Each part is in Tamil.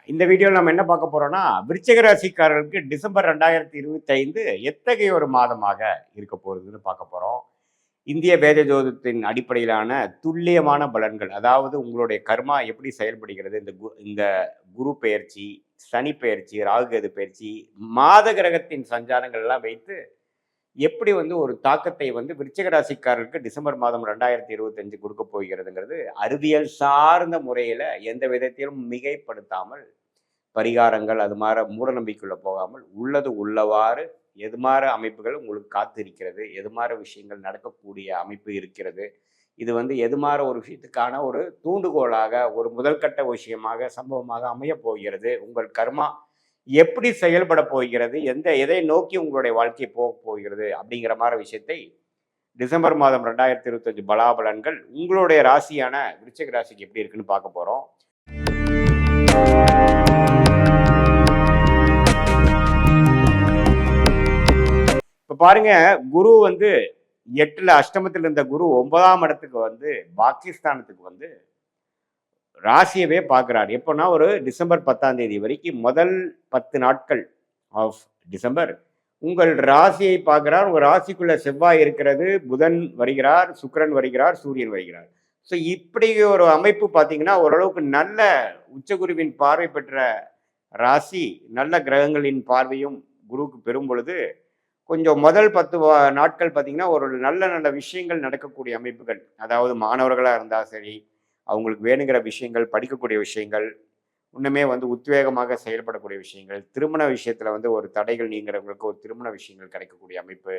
இந்த வீடியோவில் நம்ம என்ன பார்க்க போறோம்னா, விருச்சிக ராசிக்காரர்களுக்கு டிசம்பர் 2025 எத்தகைய ஒரு மாதமாக இருக்க போகுதுன்னு பார்க்க போறோம். இந்திய வேத ஜோதிடத்தின் அடிப்படையிலான துல்லியமான பலன்கள், அதாவது உங்களுடைய கர்மா எப்படி செயல்படுகிறது, இந்த குரு பெயர்ச்சி, சனி பெயர்ச்சி, ராகு கேது பெயர்ச்சி, மாத கிரகத்தின் சஞ்சாரங்கள் எல்லாம் வைத்து எப்படி ஒரு தாக்கத்தை விருச்சிக ராசிக்காரருக்கு டிசம்பர் மாதம் 2025 கொடுக்க போகிறதுங்கிறது அறிவியல் சார்ந்த முறையில எந்த விதத்திலும் மிகைப்படுத்தாமல், பரிகாரங்கள் அது மாதிரி மூட நம்பிக்கைக்குள்ள போகாமல் உள்ளது உள்ளவாறு எது மாதிரி அமைப்புகள் உங்களுக்கு காத்து இருக்கிறது, எது மாதிரி விஷயங்கள் நடக்கக்கூடிய அமைப்பு இருக்கிறது, இது எது மாதிரி ஒரு விஷயத்துக்கான ஒரு தூண்டுகோலாக ஒரு முதல்கட்ட விஷயமாக சம்பவமாக அமைய போகிறது, உங்கள் கர்மா எப்படி செயல்பட போகிறது, எதை நோக்கி உங்களுடைய வாழ்க்கை போக போகிறது அப்படிங்கிற மாதிரி விஷயத்தை டிசம்பர் மாதம் 2025 பலாபலன்கள் உங்களுடைய ராசியான விருச்சிக ராசிக்கு எப்படி இருக்குன்னு பார்க்க போறோம். இப்ப பாருங்க, குரு 8ல அஷ்டமத்தில் இருந்த குரு 9ஆம் இடத்துக்கு பாகிஸ்தானத்துக்கு ராசியவே பார்க்குறாரு. எப்போனா ஒரு டிசம்பர் 10ஆம் தேதி வரைக்கும் முதல் 10 நாட்கள் ஆஃப் டிசம்பர் உங்கள் ராசியை பார்க்குறார். உங்கள் ராசிக்குள்ள செவ்வாய் இருக்கிறது, புதன் வருகிறார், சுக்கிரன் வருகிறார், சூரியன் வருகிறார். ஸோ இப்படி ஒரு அமைப்பு பார்த்தீங்கன்னா ஓரளவுக்கு நல்ல உச்சகுருவின் பார்வை பெற்ற ராசி, நல்ல கிரகங்களின் பார்வையும் குருவுக்கு பெறும் பொழுது கொஞ்சம் முதல் 10 நாட்கள் பார்த்தீங்கன்னா ஒரு நல்ல நல்ல விஷயங்கள் நடக்கக்கூடிய அமைப்புகள், அதாவது மாணவர்களாக இருந்தால் சரி, அவங்களுக்கு வேணுங்கிற விஷயங்கள், படிக்கக்கூடிய விஷயங்கள், இன்னுமே உத்வேகமாக செயல்படக்கூடிய விஷயங்கள், திருமண விஷயத்தில் ஒரு தடைகள் நீங்கிறவங்களுக்கு ஒரு திருமண விஷயங்கள் கிடைக்கக்கூடிய அமைப்பு,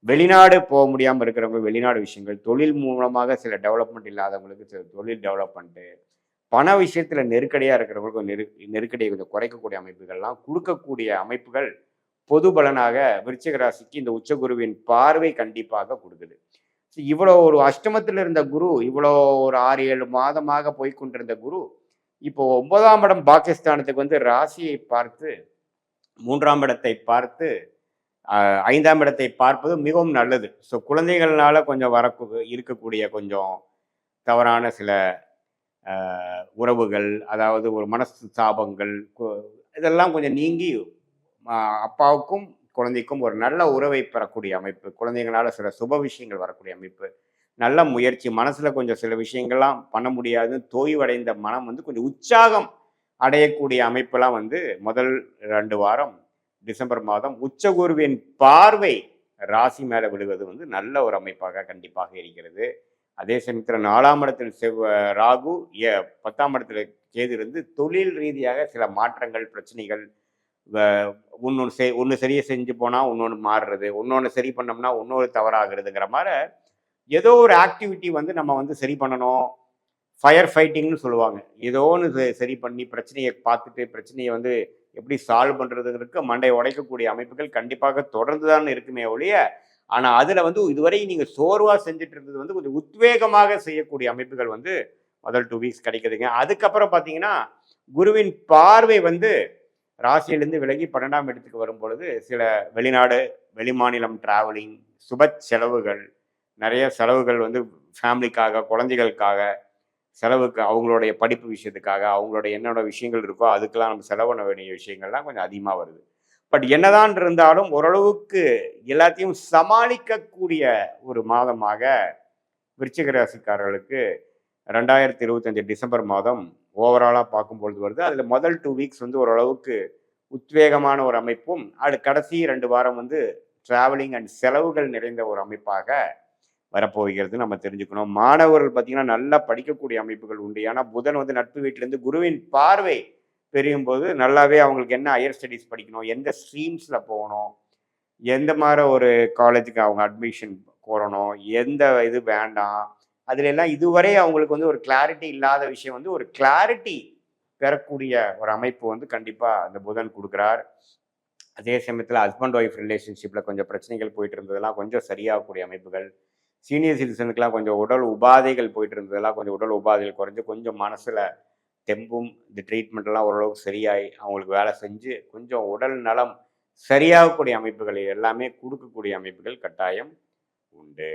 வெளிநாடு போக முடியாமல் இருக்கிறவங்க வெளிநாடு விஷயங்கள், தொழில் மூலமாக சில டெவலப்மெண்ட் இல்லாதவங்களுக்கு சில தொழில் டெவலப்மெண்ட்டு, பண விஷயத்தில் நெருக்கடியாக இருக்கிறவங்களுக்கு நெருக்கடியை கொஞ்சம் குறைக்கக்கூடிய அமைப்புகள்லாம் கொடுக்கக்கூடிய அமைப்புகள் பொது பலனாக விருச்சிக ராசிக்கு இந்த உச்சகுருவின் பார்வை கண்டிப்பாக கொடுக்குது. இவ்வளோ ஒரு அஷ்டமத்தில் இருந்த குரு, இவ்வளோ ஒரு 6-7 மாதமாக போய்கொண்டிருந்த குரு இப்போ 9ஆம் இடம் பாகிஸ்தானத்துக்கு ராசியை பார்த்து 3ஆம் இடத்தை பார்த்து 5ஆம் இடத்தை பார்ப்பது மிகவும் நல்லது. ஸோ குழந்தைகள்னால கொஞ்சம் இருக்கக்கூடிய கொஞ்சம் தவறான சில உறவுகள், அதாவது ஒரு மனசு சாபங்கள், இதெல்லாம் கொஞ்சம் நீங்கி அப்பாவுக்கும் குழந்தைக்கும் ஒரு நல்ல உறவை பெறக்கூடிய அமைப்பு, குழந்தைங்களால சில சுப விஷயங்கள் வரக்கூடிய அமைப்பு, நல்ல முயற்சி, மனசுல கொஞ்சம் சில விஷயங்கள்லாம் பண்ண முடியாது தோய்வடைந்த மனம் கொஞ்சம் உற்சாகம் அடையக்கூடிய அமைப்பெல்லாம் முதல் 2 வாரம் டிசம்பர் மாதம் உச்சகுருவின் பார்வை ராசி மேல விழுவது நல்ல ஒரு அமைப்பாக கண்டிப்பாக இருக்கிறது. அதே சமயத்தில் 4ஆம் இடத்தில் ராகு, 10ஆம் இடத்துல கேது இருந்து தொழில் ரீதியாக சில மாற்றங்கள், பிரச்சனைகள், ஒன்று சரியை செஞ்சு போனால் இன்னொன்று மாறுறது, இன்னொன்று சரி பண்ணோம்னா இன்னொரு தவறாகிறதுங்கிற மாதிரி ஏதோ ஒரு ஆக்டிவிட்டி நம்ம சரி பண்ணணும். ஃபயர் ஃபைட்டிங்னு சொல்லுவாங்க. ஏதோ ஒன்று சரி பண்ணி பிரச்சனையை பார்த்துட்டு பிரச்சனையை எப்படி சால்வ் பண்ணுறதுங்கிறதுக்கு மண்டையை உடைக்கக்கூடிய அமைப்புகள் கண்டிப்பாக தொடர்ந்து தான் இருக்குமே ஒழிய, ஆனால் அதில் இதுவரை நீங்கள் சோர்வாக செஞ்சுட்டு இருந்தது கொஞ்சம் உத்வேகமாக செய்யக்கூடிய அமைப்புகள் முதல் 2 வீக்ஸ் கிடைக்குதுங்க. அதுக்கப்புறம் பார்த்தீங்கன்னா குருவின் பார்வை ராசியிலிருந்து விலகி 12ஆம் இடத்துக்கு வரும் பொழுது சில வெளிநாடு, வெளிமாநிலம் டிராவலிங், சுப செலவுகள், நிறைய செலவுகள் ஃபேமிலிக்காக, குழந்தைகளுக்காக செலவுக்கு, அவங்களுடைய படிப்பு விஷயத்துக்காக, அவங்களுடைய என்னோட விஷயங்கள் இருக்கோ அதுக்கெல்லாம் நம்ம செலவு பண்ண வேண்டிய விஷயங்கள்லாம் கொஞ்சம் அதிகமாக வருது. பட் என்னதான் இருந்தாலும் ஓரளவுக்கு எல்லாத்தையும் சமாளிக்கக்கூடிய ஒரு மாதமாக விருச்சிக ராசிக்காரர்களுக்கு 2025 டிசம்பர் மாதம் ஓவராலாக பார்க்கும்பொழுது வருது. அதில் முதல் 2 வீக்ஸ் ஓரளவுக்கு உத்வேகமான ஒரு அமைப்பும், கடைசி 2 வாரம் டிராவலிங் அண்ட் செலவுகள் நிறைந்த ஒரு அமைப்பாக வரப்போகிறது நம்ம தெரிஞ்சுக்கணும். மாணவர்கள் பார்த்தீங்கன்னா நல்லா படிக்கக்கூடிய அமைப்புகள் உண்டு. ஏன்னா புதன் நட்பு வீட்டிலேருந்து குருவின் பார்வை பெரியும் போது நல்லாவே அவங்களுக்கு என்ன ஹையர் ஸ்டடீஸ் படிக்கணும், எந்த ஸ்ட்ரீம்ஸில் போகணும், எந்த மாதிரி ஒரு காலேஜுக்கு அவங்க அட்மிஷன் கோரணும், எந்த இது வேண்டாம், அதுல எல்லாம் இதுவரை அவங்களுக்கு ஒரு கிளாரிட்டி இல்லாத விஷயம் ஒரு கிளாரிட்டி பெறக்கூடிய ஒரு அமைப்பு கண்டிப்பா அந்த புதன் கொடுக்குறார். அதே சமயத்தில் ஹஸ்பண்ட் ஒய்ஃப் ரிலேஷன்ஷிப்பில் கொஞ்சம் பிரச்சனைகள் போயிட்டு இருந்ததெல்லாம் கொஞ்சம் சரியாகக்கூடிய அமைப்புகள், சீனியர் சிட்டிசனுக்கெல்லாம் கொஞ்சம் உடல் உபாதைகள் போயிட்டு இருந்ததெல்லாம் கொஞ்சம் உடல் உபாதைகள் குறைஞ்சு கொஞ்சம் மனசில் தெம்பும், இந்த ட்ரீட்மெண்ட்லாம் ஓரளவுக்கு சரியாகி அவங்களுக்கு வேலை செஞ்சு கொஞ்சம் உடல் நலம் சரியாகக்கூடிய அமைப்புகள் எல்லாமே கொடுக்கக்கூடிய அமைப்புகள் கட்டாயம் உண்டு.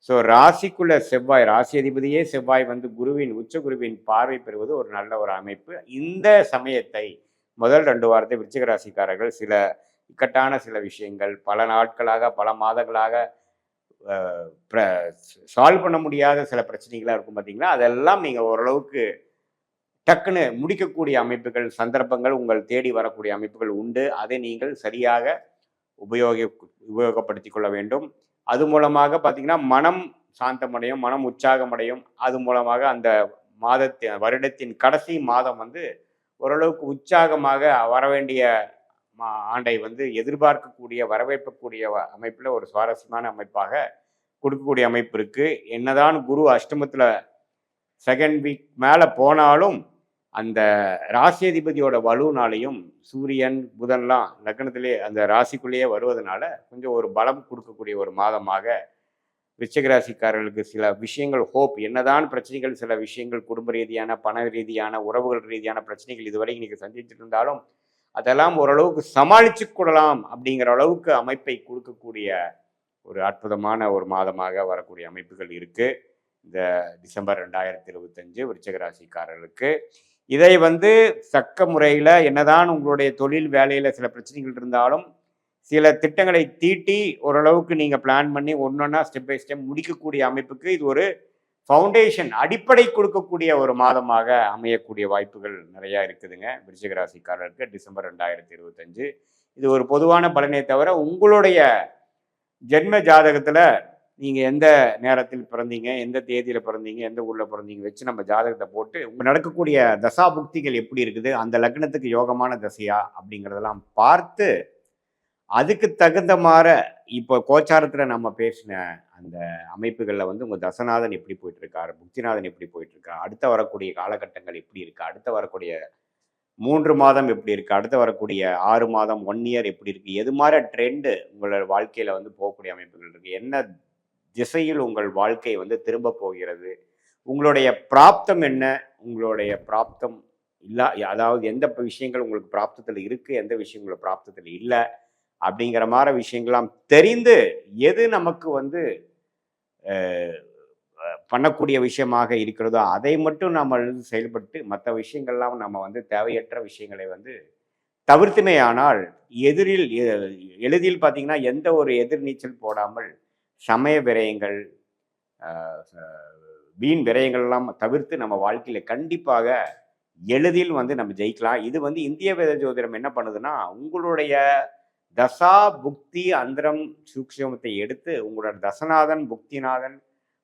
ஸோ ராசிக்குள்ள செவ்வாய், ராசி அதிபதியே செவ்வாய் வந்து குருவின் உச்ச குருவின் பார்வை பெறுவது ஒரு நல்ல ஒரு அமைப்பு. இந்த சமயத்தை முதல் 2 வாரத்தை விருச்சிக ராசிக்காரர்கள் சில இக்கட்டான சில விஷயங்கள் பல நாட்களாக, பல மாதங்களாக சால்வ் பண்ண முடியாத சில பிரச்சனைகளாக இருக்கும் பார்த்தீங்களா, அதெல்லாம் நீங்கள் ஓரளவுக்கு டக்குன்னு முடிக்கக்கூடிய அமைப்புகள், சந்தர்ப்பங்கள் உங்கள் தேடி வரக்கூடிய அமைப்புகள் உண்டு. அதை நீங்கள் சரியாக உபயோகப்படுத்திக் கொள்ள வேண்டும். அது மூலமாக பார்த்தீங்கன்னா மனம் சாந்தமடையும், மனம் உற்சாகமடையும். அது மூலமாக அந்த வருடத்தின் கடைசி மாதம் வந்து ஓரளவுக்கு உற்சாகமாக வரவேண்டிய ஆண்டை வந்து எதிர்பார்க்கக்கூடிய, வரவேற்கக்கூடிய அமைப்பில் ஒரு சுவாரஸ்யமான அமைப்பாக கொடுக்கக்கூடிய அமைப்பு இருக்கு. என்னதான் குரு அஷ்டமத்தில் செகண்ட் வீக் மேலே போனாலும் அந்த ராசி அதிபதியோட வலுனாலையும் சூரியன் புதன்லாம் லக்னத்திலே அந்த ராசிக்குள்ளேயே வருவதனால கொஞ்சம் ஒரு பலம் கொடுக்கக்கூடிய ஒரு மாதமாக விருச்சிக ராசிக்காரர்களுக்கு சில விஷயங்கள் ஹோப், என்னதான் பிரச்சனைகள், சில விஷயங்கள் குடும்ப ரீதியான, பண ரீதியான, உறவுகள் ரீதியான பிரச்சனைகள் இதுவரை நீங்கள் சந்திச்சுட்டு இருந்தாலும் அதெல்லாம் ஓரளவுக்கு சமாளிச்சு கொள்ளலாம் அப்படிங்கிற அளவுக்கு அமைப்பை கொடுக்கக்கூடிய ஒரு அற்புதமான ஒரு மாதமாக வரக்கூடிய அமைப்புகள் இருக்கு இந்த டிசம்பர் 2025 விருச்சிக ராசிக்காரர்களுக்கு. இதை வந்து தக்க முறையில் என்னதான் உங்களுடைய தொழில் வேலையில் சில பிரச்சனைகள் இருந்தாலும் சில திட்டங்களை தீட்டி ஓரளவுக்கு நீங்கள் பிளான் பண்ணி ஒன்றொன்னா ஸ்டெப் பை ஸ்டெப் முடிக்கக்கூடிய அமைப்புக்கு இது ஒரு ஃபவுண்டேஷன், அடிப்படை கொடுக்கக்கூடிய ஒரு மாதமாக அமையக்கூடிய வாய்ப்புகள் நிறையா இருக்குதுங்க விருச்சிக ராசிக்காரருக்கு டிசம்பர் 2025. இது ஒரு பொதுவான பலனே தவிர உங்களுடைய ஜென்ம ஜாதகத்தில் நீங்கள் எந்த நேரத்தில் பிறந்தீங்க, எந்த தேதியில் பிறந்தீங்க, எந்த ஊரில் பிறந்தீங்க வச்சு நம்ம ஜாதகத்தை போட்டு உங்கள் நடக்கக்கூடிய தசா புக்திகள் எப்படி இருக்குது, அந்த லக்னத்துக்கு யோகமான தசையா அப்படிங்கிறதெல்லாம் பார்த்து அதுக்கு தகுந்த மாதிரி இப்போ கோச்சாரத்தில் நம்ம பேசின அந்த அமைப்புகளில் வந்து உங்கள் தசநாதன் எப்படி போயிட்டுருக்காரு, புக்திநாதன் எப்படி போயிட்டுருக்கா, அடுத்த வரக்கூடிய காலகட்டங்கள் எப்படி இருக்குது, அடுத்த வரக்கூடிய 3 மாதம் எப்படி இருக்குது, அடுத்து வரக்கூடிய 6 மாதம் 1 இயர் எப்படி இருக்குது, எது மாதிரி ட்ரெண்டு உங்களோட வாழ்க்கையில் வந்து போகக்கூடிய அமைப்புகள் இருக்குது, என்ன திசையில் உங்கள் வாழ்க்கை வந்து திரும்ப போகிறது, உங்களுடைய பிராப்தம் என்ன, உங்களுடைய பிராப்தம் இல்லை, அதாவது எந்த விஷயங்கள் உங்களுக்கு பிராப்தத்தில் இருக்குது, எந்த விஷயங்கள் பிராப்தத்தில் இல்லை அப்படிங்கிற மாதிரி விஷயங்கள்லாம் தெரிந்து எது நமக்கு வந்து பண்ணக்கூடிய விஷயமாக இருக்கிறதோ அதை மட்டும் நம்ம செயல்பட்டு மற்ற விஷயங்கள்லாம் நம்ம வந்து தேவையற்ற விஷயங்களை வந்து தவிர்த்துமே. ஆனால் எளிதில் பார்த்தீங்கன்னா எந்த ஒரு எதிர்நீச்சல் போடாமல் சமய விரயங்கள், வீண் விரயங்கள் எல்லாம் தவிர்த்து நம்ம வாழ்க்கையில கண்டிப்பாக எளிதில் வந்து நம்ம ஜெயிக்கலாம். இது வந்து இந்திய வேத ஜோதிடம் என்ன பண்ணுதுன்னா உங்களுடைய தசா புக்தி அந்தரம் சூக்ஷமத்தை எடுத்து உங்களோட தசநாதன், புக்திநாதன்,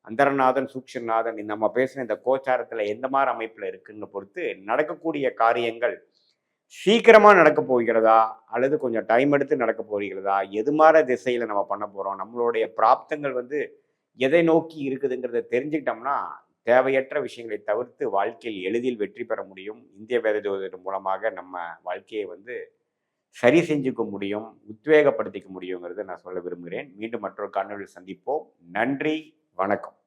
அந்தரநாதன், சூக்ஷநாதன் நம்ம பேசின இந்த கோச்சாரத்தில் எந்த மாதிரி அமைப்பில் இருக்குன்னு பொறுத்து நடக்கக்கூடிய காரியங்கள் சீக்கிரமாக நடக்க போகிறதா அல்லது கொஞ்சம் டைம் எடுத்து நடக்க போகிறதா, எது மாதிரி திசையில் நம்ம பண்ண போகிறோம், நம்மளுடைய பிராப்தங்கள் வந்து எதை நோக்கி இருக்குதுங்கிறத தெரிஞ்சுக்கிட்டோம்னா தேவையற்ற விஷயங்களை தவிர்த்து வாழ்க்கையில் எளிதில் வெற்றி பெற முடியும். இந்திய வேத ஜோதிடம் மூலமாக நம்ம வாழ்க்கையை வந்து சரி செஞ்சுக்க முடியும், உத்வேகப்படுத்திக்க முடியுங்கிறத நான் சொல்ல விரும்புகிறேன். மீண்டும் மற்றொரு காணொளியில் சந்திப்போம். நன்றி, வணக்கம்.